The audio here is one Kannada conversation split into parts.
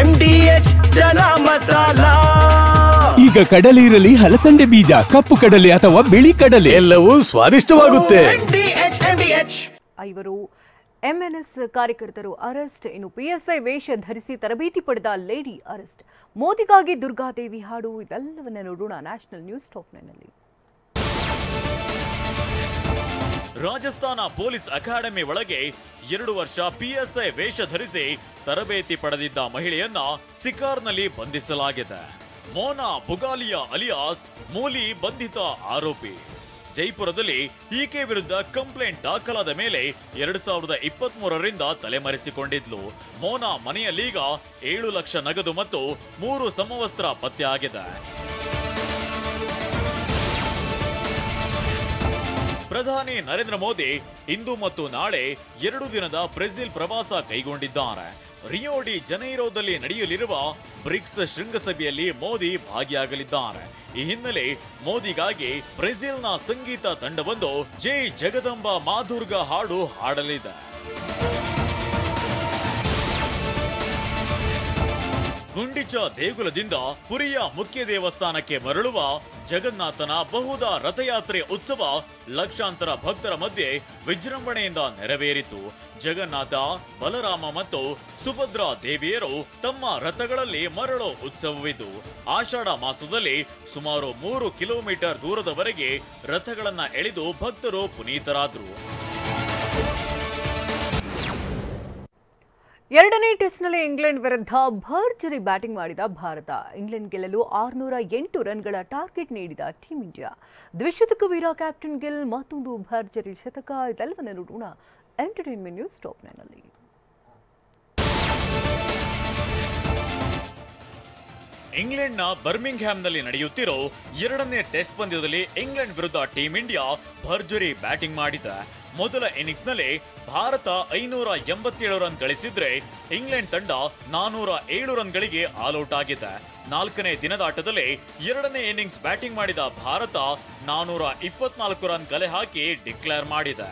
MDH ಜನ ಮಸಾಲಾ. ಈಗ ಕಡಲೆ ಇರಲಿ, ಹಲಸಂದೆ ಬೀಜ, ಕಪ್ಪು ಕಡಲೆ ಅಥವಾ ಬಿಳಿ ಕಡಲೆ, ಎಲ್ಲವೂ ಸ್ವಾದಿಷ್ಟವಾಗುತ್ತೆ. MDH. ಐವರು MNS ಕಾರ್ಯಕರ್ತರು ಅರೆಸ್ಟ್. ಇನ್ನು PSI ವೇಷ ಧರಿಸಿ ತರಬೇತಿ ಪಡೆದ ಲೇಡಿ ಅರೆಸ್ಟ್. ಮೋದಿಗಾಗಿ ದುರ್ಗಾದೇವಿ ಹಾಡು, ಇದೆಲ್ಲವನ್ನ ನೋಡೋಣ ನ್ಯಾಷನಲ್ ನ್ಯೂಸ್ ಟಾಪ್ 9ನಲ್ಲಿ. ರಾಜಸ್ಥಾನ ಪೊಲೀಸ್ ಅಕಾಡೆಮಿ ಒಳಗೆ 2 ವರ್ಷ PSI ವೇಷ ಧರಿಸಿ ತರಬೇತಿ ಪಡೆದಿದ್ದ ಮಹಿಳೆಯನ್ನ ಸಿಕಾರ್ನಲ್ಲಿ ಬಂಧಿಸಲಾಗಿದೆ. ಮೋನಾ ಬುಗಾಲಿಯಾ ಅಲಿಯಾಸ್ ಮೂಲಿ ಬಂಧಿತ ಆರೋಪಿ. ಜೈಪುರದಲ್ಲಿ ಈಕೆ ವಿರುದ್ಧ ಕಂಪ್ಲೇಂಟ್ ದಾಖಲಾದ ಮೇಲೆ 2023ರಿಂದ ತಲೆಮರೆಸಿಕೊಂಡಿದ್ಲು. ಮೋನಾ ಮನೆಯಲ್ಲೀಗ 7 ಲಕ್ಷ ನಗದು ಮತ್ತು 3 ಸಮವಸ್ತ್ರ ಪತ್ತೆಯಾಗಿದೆ. ಪ್ರಧಾನಿ ನರೇಂದ್ರ ಮೋದಿ ಇಂದು ಮತ್ತು ನಾಳೆ 2 ದಿನದ ಬ್ರೆಜಿಲ್ ಪ್ರವಾಸ ಕೈಗೊಂಡಿದ್ದಾರೆ. ರಿಯೋ ಡಿ ಜನೈರೋದಲ್ಲಿ ನಡೆಯಲಿರುವ ಬ್ರಿಕ್ಸ್ ಶೃಂಗಸಭೆಯಲ್ಲಿ ಮೋದಿ ಭಾಗಿಯಾಗಲಿದ್ದಾರೆ. ಈ ಹಿನ್ನೆಲೆ ಮೋದಿಗಾಗಿ ಬ್ರೆಜಿಲ್ನ ಸಂಗೀತ ತಂಡವೊಂದು ಜೈ ಜಗದಂಬಾ ಮಾದುರ್ಗ ಹಾಡು ಹಾಡಲಿದೆ. ಗುಂಡಿಚ ದೇಗುಲದಿಂದ ಪುರಿಯ ಮುಖ್ಯ ದೇವಸ್ಥಾನಕ್ಕೆ ಮರಳುವ ಜಗನ್ನಾಥನ ಬಹುದಾ ರಥಯಾತ್ರೆ ಉತ್ಸವ ಲಕ್ಷಾಂತರ ಭಕ್ತರ ಮಧ್ಯೆ ವಿಜೃಂಭಣೆಯಿಂದ ನೆರವೇರಿತು. ಜಗನ್ನಾಥ, ಬಲರಾಮ ಮತ್ತು ಸುಭದ್ರಾ ದೇವಿಯರು ತಮ್ಮ ರಥಗಳಲ್ಲಿ ಮರಳೋ ಉತ್ಸವವಿದು. ಆಷಾಢ ಮಾಸದಲ್ಲಿ ಸುಮಾರು 3 ಕಿಲೋಮೀಟರ್ ದೂರದವರೆಗೆ ರಥಗಳನ್ನ ಎಳೆದು ಭಕ್ತರು ಪುನೀತರಾದ್ರು. ಎರಡನೇ ಟೆಸ್ಟ್ನಲ್ಲಿ ಇಂಗ್ಲೆಂಡ್ ವಿರುದ್ಧ ಭರ್ಜರಿ ಬ್ಯಾಟಿಂಗ್ ಮಾಡಿದ ಭಾರತ. ಇಂಗ್ಲೆಂಡ್ ಗೆಲ್ಲಲು 608 ರನ್ಗಳ ಟಾರ್ಗೆಟ್ ನೀಡಿದ ಟೀಂ ಇಂಡಿಯಾ. ದ್ವಿಶತಕ ವೀರ ಕ್ಯಾಪ್ಟನ್ ಗಿಲ್ ಮತ್ತೊಂದು ಭರ್ಜರಿ ಶತಕ, ಇದೆಲ್ಲವನ್ನ ನೋಡೋಣ ಎಂಟರ್ಟೈನ್ಮೆಂಟ್ ನ್ಯೂಸ್ ಟಾಪ್ 9ನಲ್ಲಿ. ಇಂಗ್ಲೆಂಡ್ನ ಬರ್ಮಿಂಗ್ಹ್ಯಾಮ್ನಲ್ಲಿ ನಡೆಯುತ್ತಿರೋ 2ನೇ ಟೆಸ್ಟ್ ಪಂದ್ಯದಲ್ಲಿ ಇಂಗ್ಲೆಂಡ್ ವಿರುದ್ಧ ಟೀಂ ಇಂಡಿಯಾ ಭರ್ಜರಿ ಬ್ಯಾಟಿಂಗ್ ಮಾಡಿದೆ. ಮೊದಲ ಇನ್ನಿಂಗ್ಸ್ನಲ್ಲಿ ಭಾರತ 587 ರನ್ ಗಳಿಸಿದ್ರೆ ಇಂಗ್ಲೆಂಡ್ ತಂಡ 407 ರನ್ಗಳಿಗೆ ಆಲ್ಔಟ್ ಆಗಿದೆ. 4ನೇ ದಿನದಾಟದಲ್ಲಿ 2ನೇ ಇನ್ನಿಂಗ್ಸ್ ಬ್ಯಾಟಿಂಗ್ ಮಾಡಿದ ಭಾರತ 424 ರನ್ ಕಲೆ ಹಾಕಿ ಡಿಕ್ಲೇರ್ ಮಾಡಿದೆ.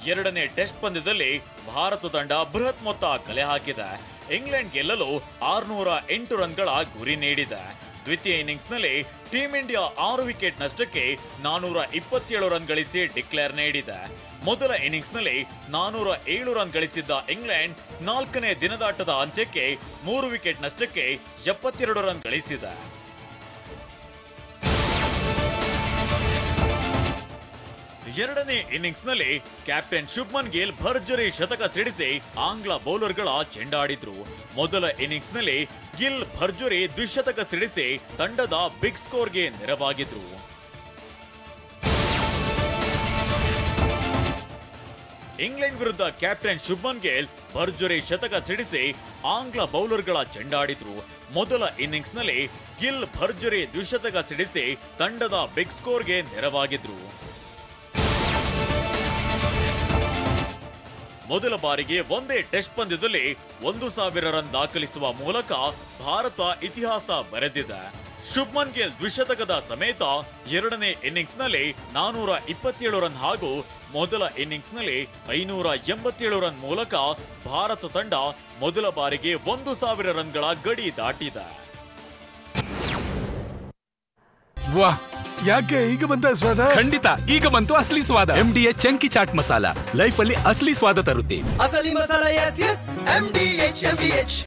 2ನೇ ಟೆಸ್ಟ್ ಪಂದ್ಯದಲ್ಲಿ ಭಾರತ ತಂಡ ಬೃಹತ್ ಮೊತ್ತ ಕಲೆ ಹಾಕಿದೆ. ಇಂಗ್ಲೆಂಡ್ ಗೆಲ್ಲಲು 608 ರನ್ಗಳ ಗುರಿ ನೀಡಿದೆ. ದ್ವಿತೀಯ ಇನ್ನಿಂಗ್ಸ್ನಲ್ಲಿ ಟೀಂ ಇಂಡಿಯಾ 6 ವಿಕೆಟ್ ನಷ್ಟಕ್ಕೆ 427 ರನ್ ಗಳಿಸಿ ಡಿಕ್ಲೇರ್ ನೀಡಿದೆ. ಮೊದಲ ಇನ್ನಿಂಗ್ಸ್ನಲ್ಲಿ 407 ರನ್ ಗಳಿಸಿದ್ದ ಇಂಗ್ಲೆಂಡ್ 4ನೇ ದಿನದಾಟದ ಅಂತ್ಯಕ್ಕೆ 3 ವಿಕೆಟ್ ನಷ್ಟಕ್ಕೆ 72 ರನ್ ಗಳಿಸಿದೆ. ಎರಡನೇ ಇನ್ನಿಂಗ್ಸ್ನಲ್ಲಿ ಕ್ಯಾಪ್ಟನ್ ಶುಭ್ಮನ್ ಗಿಲ್ ಭರ್ಜರಿ ಶತಕ ಸಿಡಿಸಿ ಆಂಗ್ಲ ಬೌಲರ್ಗಳ ಚೆಂಡಾಡಿದ್ರು. ಮೊದಲ ಇನ್ನಿಂಗ್ಸ್ನಲ್ಲಿ ಗಿಲ್ ಭರ್ಜರಿ ದ್ವಿಶತಕ ಸಿಡಿಸಿ ತಂಡದ ಬಿಗ್ ಸ್ಕೋರ್ಗೆ ನೆರವಾಗಿದ್ರು. ಇಂಗ್ಲೆಂಡ್ ವಿರುದ್ಧ ಕ್ಯಾಪ್ಟನ್ ಶುಭ್ಮನ್ ಗಿಲ್ ಭರ್ಜರಿ ಶತಕ ಸಿಡಿಸಿ ಆಂಗ್ಲ ಬೌಲರ್ಗಳ ಚೆಂಡಾಡಿದ್ರು. ಮೊದಲ ಇನ್ನಿಂಗ್ಸ್ನಲ್ಲಿ ಗಿಲ್ ಭರ್ಜರಿ ದ್ವಿಶತಕ ಸಿಡಿಸಿ ತಂಡದ ಬಿಗ್ ಸ್ಕೋರ್ಗೆ ನೆರವಾಗಿದ್ರು. ಮೊದಲ ಬಾರಿಗೆ ಒಂದೇ ಟೆಸ್ಟ್ ಪಂದ್ಯದಲ್ಲಿ 1000 ರನ್ ದಾಖಲಿಸುವ ಮೂಲಕ ಭಾರತ ಇತಿಹಾಸ ಬರೆದಿದೆ. ಶುಭ್ಮನ್ ಗಿಲ್ ದ್ವಿಶತಕದ ಸಮೇತ 2ನೇ ಇನ್ನಿಂಗ್ಸ್ನಲ್ಲಿ 427 ರನ್ ಹಾಗೂ ಮೊದಲ ಇನ್ನಿಂಗ್ಸ್ನಲ್ಲಿ 587 ರನ್ ಮೂಲಕ ಭಾರತ ತಂಡ ಮೊದಲ ಬಾರಿಗೆ 1000 ರನ್ಗಳ ಗಡಿ ದಾಟಿದೆ. ವಾಹ್, ಯಾಕೆ ಈಗ ಬಂತ ಸ್ವಾದ? ಖಂಡಿತ ಈಗ ಬಂತು ಅಸಲಿ ಸ್ವಾದ. MDH chunky chaat masala life ಅಲ್ಲಿ ಅಸಲಿ ಸ್ವಾದ ತರುತ್ತೆ. ಅಸಲಿ ಮಸಾಲ, ಎಸ್ ಎಸ್ MDH.